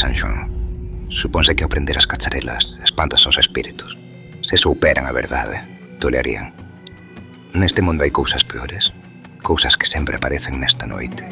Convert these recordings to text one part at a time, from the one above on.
San Xoán. Supónse que ao prender as cacharelas espantas aos espíritus. Se souperan a verdade, tolearían. Neste mundo hai cousas peores, cousas que sempre aparecen nesta noite.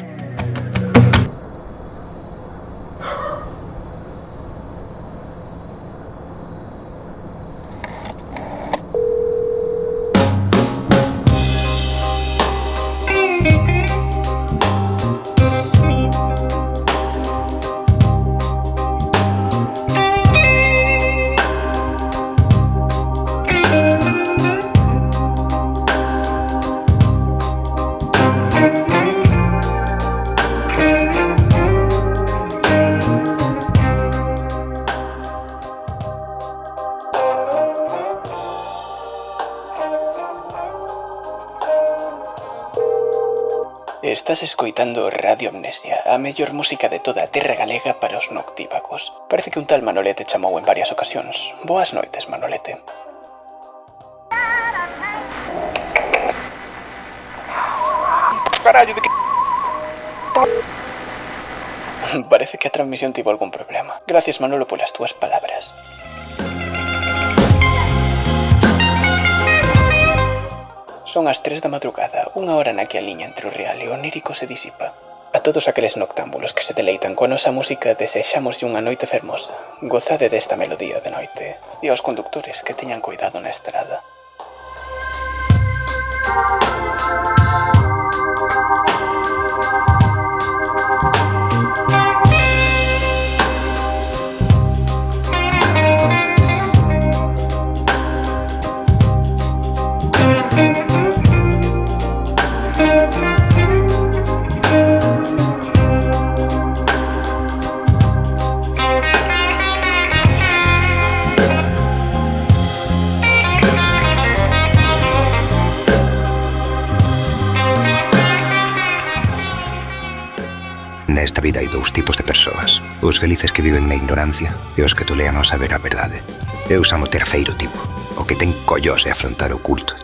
Estás escoitando Radio Amnesia, a mellor música de toda a terra galega para os noctívagos. Parece que un tal Manolete chamou en varias ocasións. Boas noites, Manolete. Carallo, de que... Parece que a transmisión tivo algún problema. Gracias, Manolo, polas túas palabras. Son as 3 da madrugada, unha hora na que a liña entre o real e o onírico se disipa. A todos aqueles noctámbulos que se deleitan coa nosa música desexámoslle unha noite fermosa. Gozade desta melodía de noite. E aos conductores que teñan cuidado na estrada. Nesta vida hai dous tipos de persoas. Os felices que viven na ignorancia e os que tolean ao saber a verdade. Eu son o terceiro tipo, o que ten collós de afrontar o culto.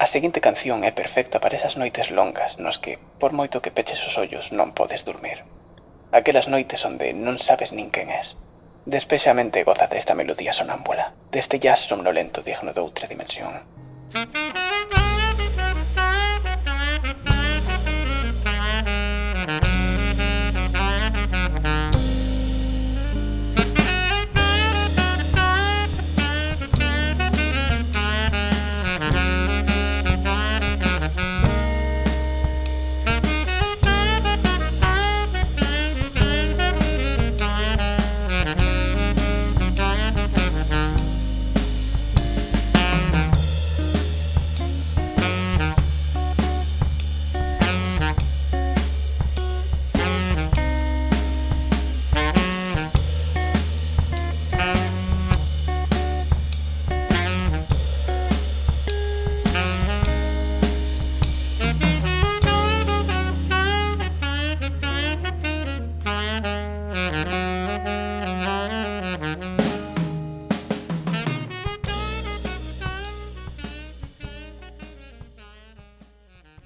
A seguinte canción é perfecta para esas noites longas nos que, por moito que peches os ollos, non podes dormir. Aquelas noites onde non sabes nin quen és. Despexa a mente e goza desta melodía sonámbula, deste jazz somnolento digno de outra dimensión.